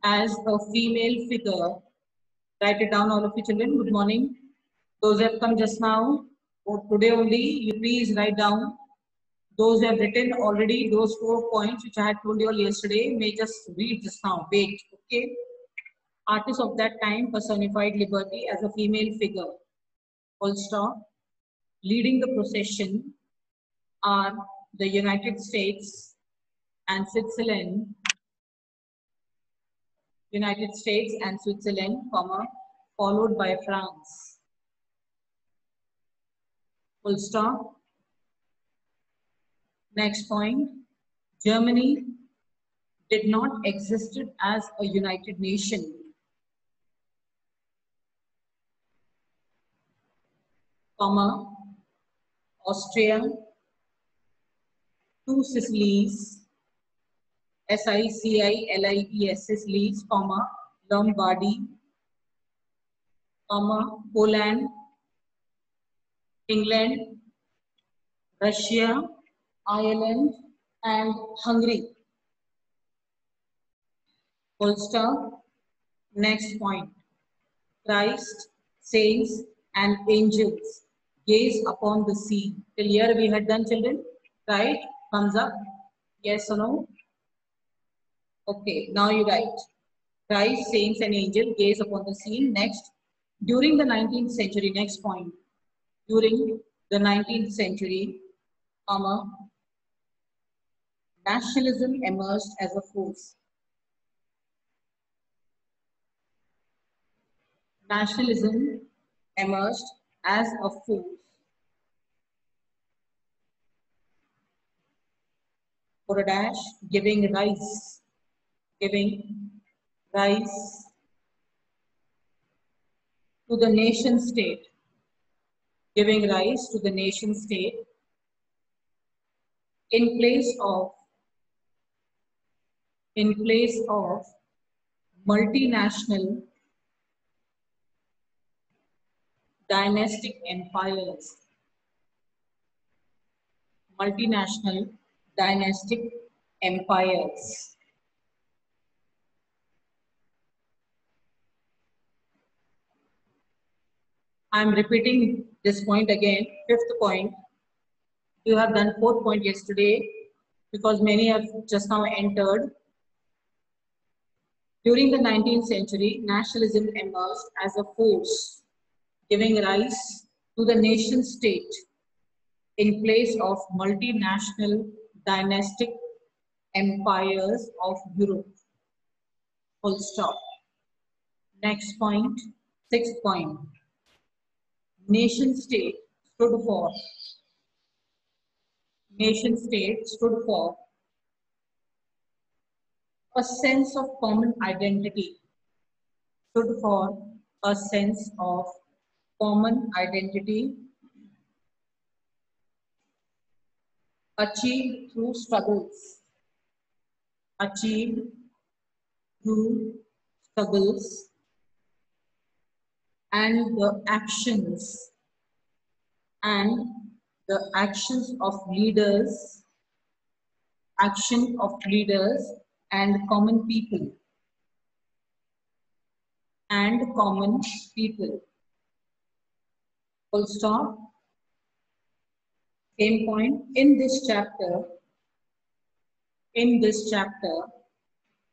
as a female figure. Write it down, all of you children. Good morning. Those who have come just now, or today only, you please write down. Those who have written already, those 4 points which I had told you all yesterday, may just read just now. Wait, okay? Artists of that time personified liberty as a female figure. Full stop. Leading the procession are the United States and Switzerland, comma, followed by France. Full stop. Next point. Germany did not existed as a united nation. Comma, Austria, two Sicilies, Sicilies, Sicilies, comma, Lombardy, comma, Poland, England, Russia, Ireland, and Hungary. Full stop. Next point. Christ, saints, and angels gaze upon the sea. Till here we had done, children, right? Thumbs up. Yes or no? Okay, now you write. Christ, saints, and angels gaze upon the sea. Next, during the 19th century, next point. During the 19th century, comma, nationalism emerged as a force. Nationalism emerged as a force for a dash, giving rise to the nation state, giving rise to the nation state in place of multinational dynastic empires. Multinational dynastic empires. I am repeating this point again, fifth point. You have done fourth point yesterday because many have just now entered. During the 19th century, nationalism emerged as a force giving rise to the nation state in place of multinational dynastic empires of Europe. Full stop. Next point, sixth point. Nation state stood for a sense of common identity. Stood for a sense of common identity achieved through struggles. Achieved through struggles and the actions of leaders, and common people. Full stop. Same point. In this chapter,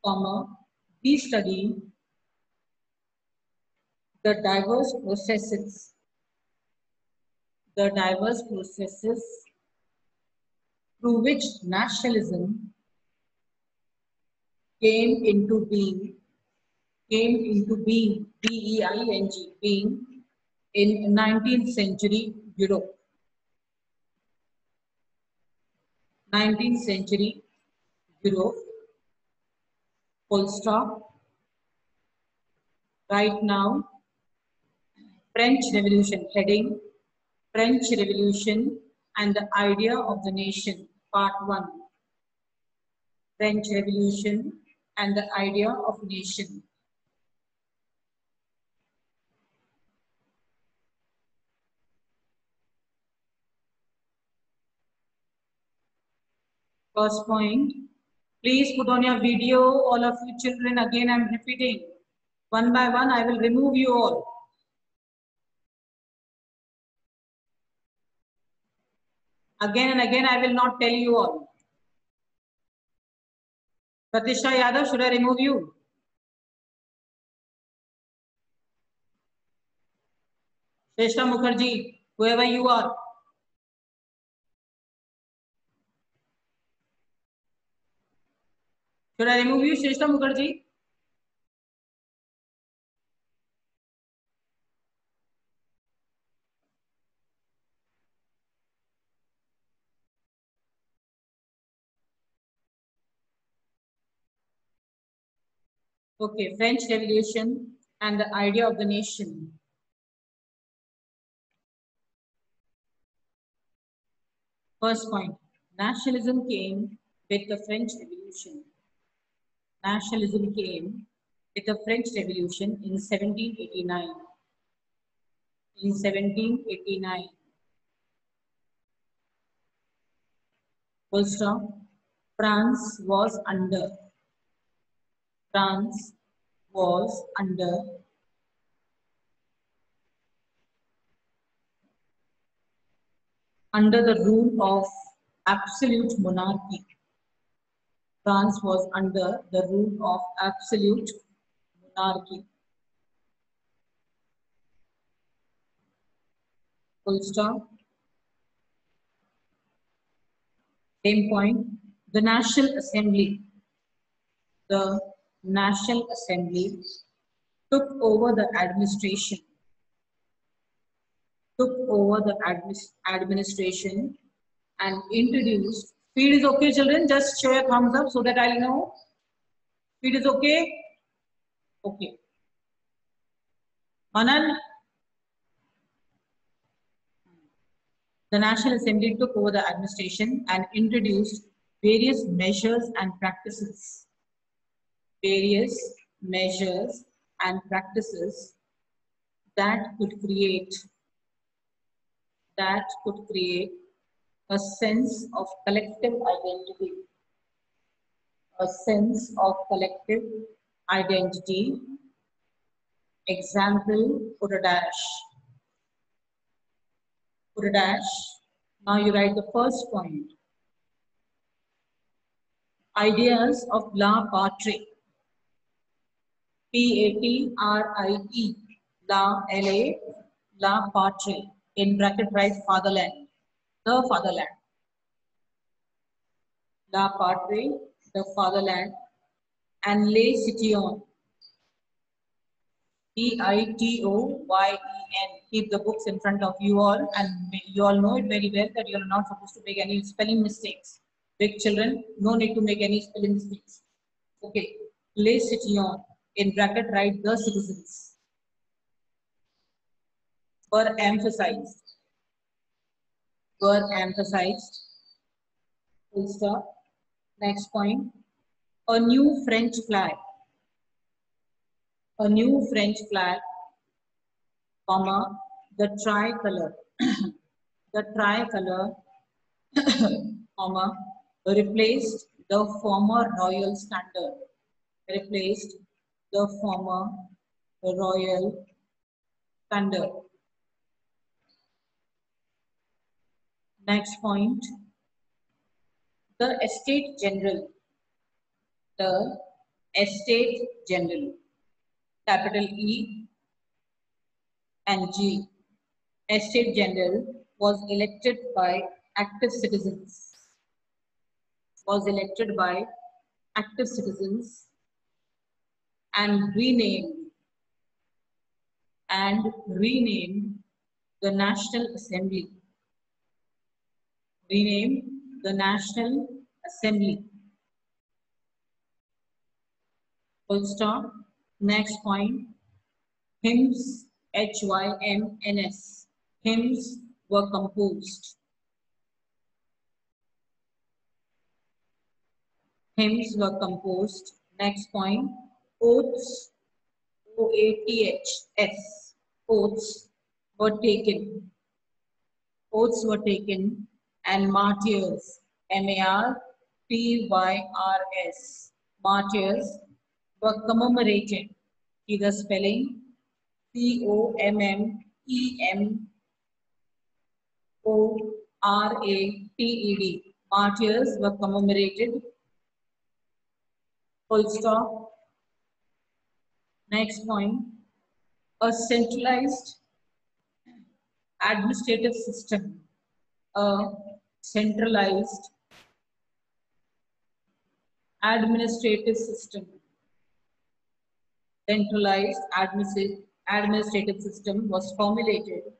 comma, we study the diverse processes through which nationalism came into being, being in 19th century Europe. 19th century Europe. Full stop. Right now, French Revolution, heading French Revolution and the idea of the nation, part 1. French Revolution and the idea of nation. First point, Please put on your video, all of you children. Again, I'm repeating. One by one, I will remove you all. Again and again, I will not tell you all. Pratisha Yadav, should I remove you? Shrestha Mukherjee, whoever you are. Should I remove you, Shrestha Mukherjee? Okay, French Revolution and the idea of the nation. First point, nationalism came with the French Revolution. Nationalism came with the French Revolution in 1789. In 1789. Full stop. France was under the rule of absolute monarchy. France was under the rule of absolute monarchy. Full stop. Same point. The National Assembly took over the administration. And introduced. Speed is okay, children. Just show your thumbs up so that I'll know. Speed is okay? Okay. Anand? The National Assembly took over the administration and introduced various measures and practices. That could create a sense of collective identity. Example, put a dash. Now you write the first point. Ideas of La Patrie. P-A-T-R-I-E. La, L-A, La Patrie. In bracket write fatherland. The fatherland. La Patrie, the fatherland. And Les Citoyens. Citoyen. Keep the books in front of you all, and you all know it very well that you are not supposed to make any spelling mistakes. Big children, no need to make any spelling mistakes. Okay, Les Citoyens, in bracket write the citizens. Were emphasized. Full stop. Next point. A new French flag, comma, the tricolor, comma, replaced the former royal standard. Next point, the Estate General, capital E and G. Estate General was elected by active citizens. And renamed the National Assembly. Full stop. Next point. Hymns, H-Y-M-N-S. Hymns were composed. Next point. Oaths, O-A-T-H-S. Oaths were taken. And martyrs, M-A-R-T-Y-R-S. PYRS, martyrs, were commemorated. See the spelling, COMMEMORATED, martyrs were commemorated. Full stop. Next point, a centralized administrative system. A centralized administrative system. Centralized administrative system was formulated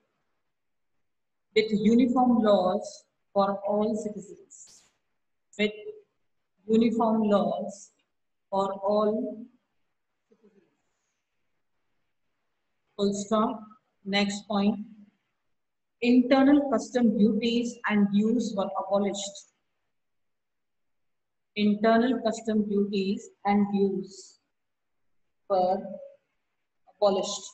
with uniform laws for all citizens. With uniform laws for all citizens. Full stop. Next point. Internal custom duties and dues were abolished. Internal custom duties and dues were abolished.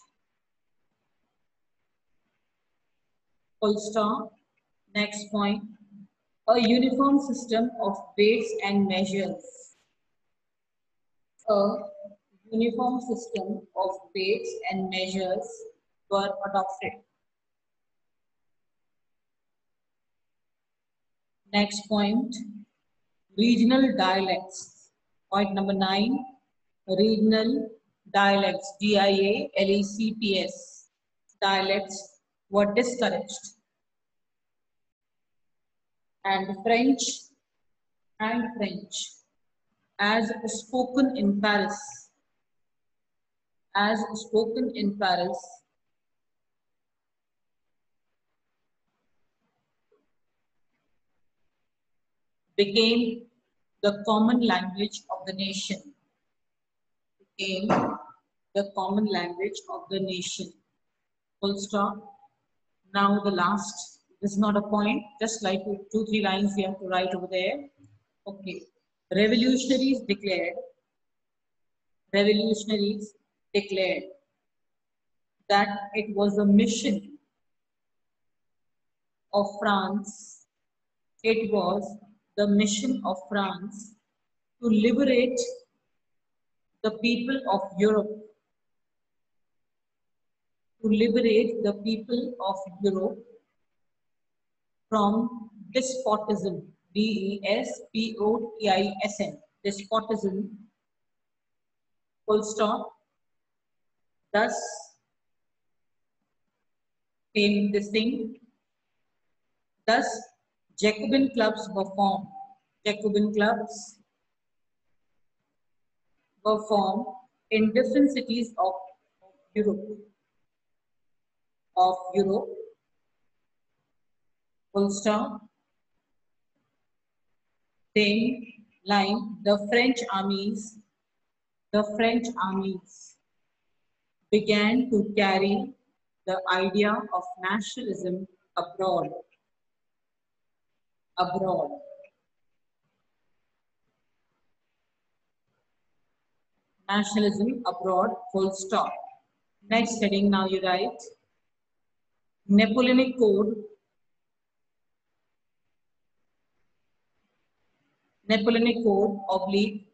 Full stop. Next point. A uniform system of weights and measures. A uniform system of weights and measures were adopted. Next point, regional dialects. Point number 9, regional dialects, DIALECTS, dialects were discouraged. And French as spoken in Paris, became the common language of the nation. Became the common language of the nation. Full stop. Now the last, this is not a point, just like 2-3 lines we have to write over there. Okay. Revolutionaries declared that it was the mission of France. It was the mission of France to liberate the people of Europe. To liberate the people of Europe from despotism. DESPOTISM. Despotism. Full stop. Thus came this thing. Thus, Jacobin clubs were formed. Jacobin clubs were formed in different cities of Europe. Full stop. Same line. The French armies began to carry the idea of nationalism abroad. Nationalism abroad, full stop. Next heading, now you write. Napoleonic Code. Napoleonic Code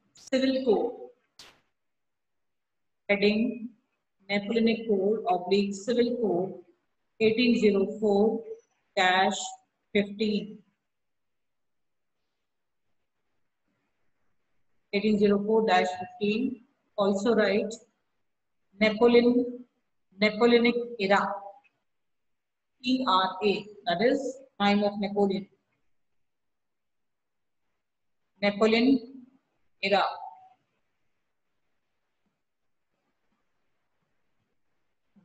/ Civil Code. Heading, Napoleonic Code / Civil Code, 1804-15. 1804-15. Also write Napoleonic era. ERA, that is time of Napoleon. Napoleon era.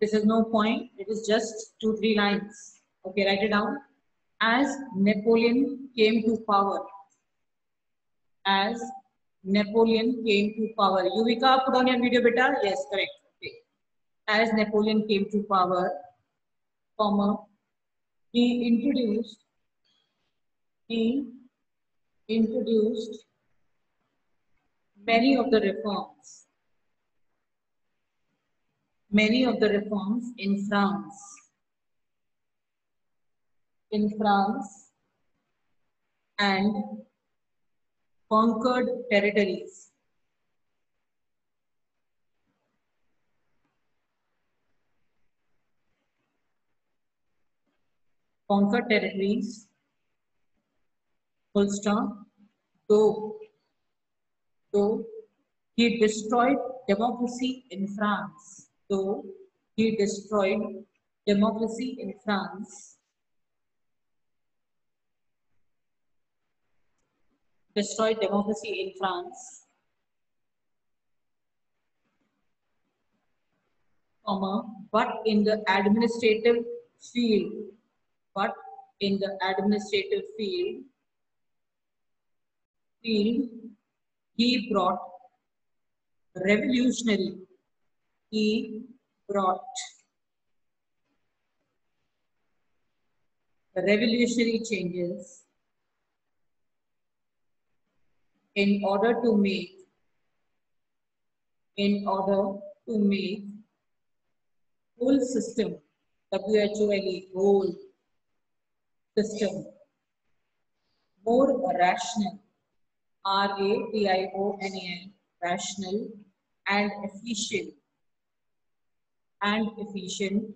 This is no point, it is just 2-3 lines. Okay, write it down. As Napoleon came to power. Yuvika, put on your video, beta. Yes, correct. Okay. As Napoleon came to power, he introduced many of the reforms. In France and conquered territories. Conquered territories. Full stop. Though he destroyed democracy in France. Though he destroyed democracy in France. Destroyed democracy in France. But in the administrative field, he brought revolutionary. He brought revolutionary changes in order to make whole system, WHOLE, whole system, more rational, RATIONAL, rational and efficient,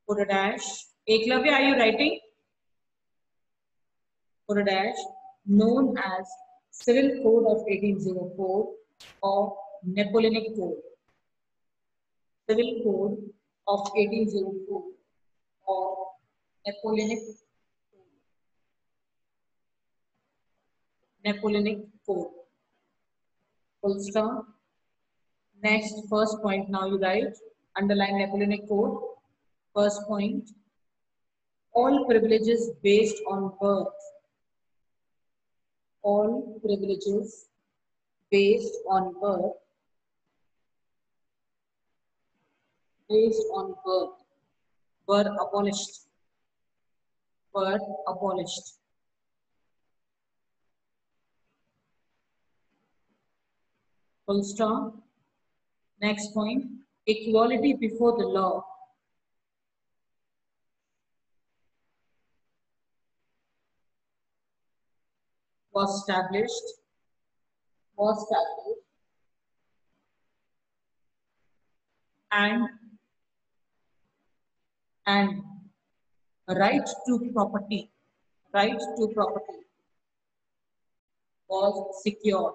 put a dash. Eklavya, are you writing? Put a dash. Known as Civil Code of 1804 or Napoleonic Code. Civil Code of 1804 or Napoleonic Code. Full stop. Next, first point. Now you write, underline Napoleonic Code. First point. All privileges based on birth. All privileges based on birth. Were abolished. Full stop. Next point. Equality before the law. Was established. And right to property was secured.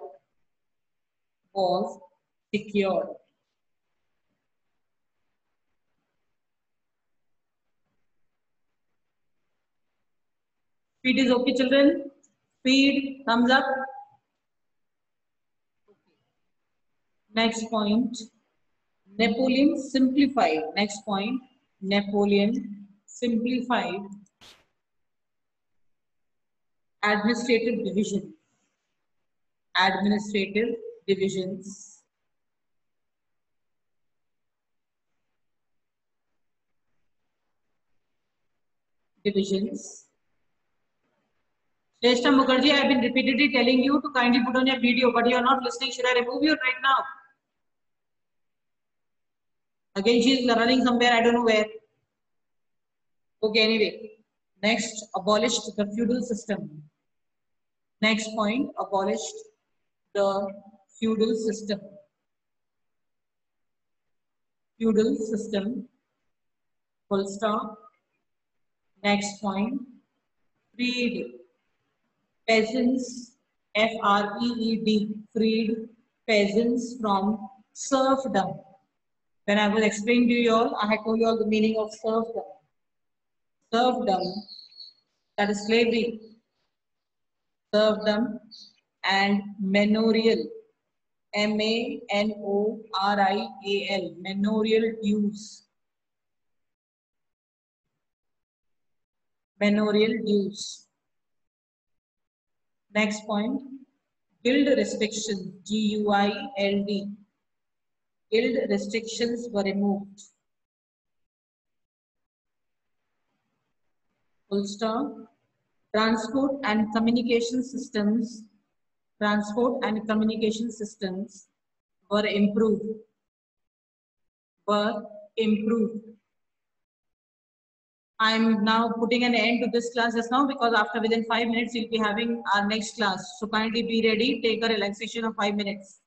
Speed is okay, children? Speed, thumbs up. Next point, Napoleon simplified. Next point, Napoleon simplified administrative divisions. Shrestha Mukherjee, I have been repeatedly telling you to kindly put on your video, but you are not listening. Should I remove you right now? Again, she is running somewhere, I don't know where. Okay, anyway. Next, abolished the feudal system. Next point, abolished the feudal system. Full stop. Next point, freed peasants, F-R-E-E-D, freed peasants from serfdom. When I was explaining to you all, I had told you all the meaning of serfdom. Serfdom, that is slavery. Serfdom and manorial, M-A-N-O-R-I-A-L, manorial dues. Next point, guild restrictions, G-U-I-L-D. Guild restrictions were removed. Full stop. Transport and communication systems were improved. I'm now putting an end to this class just now because after within 5 minutes we'll be having our next class. So kindly be ready. Take a relaxation of 5 minutes.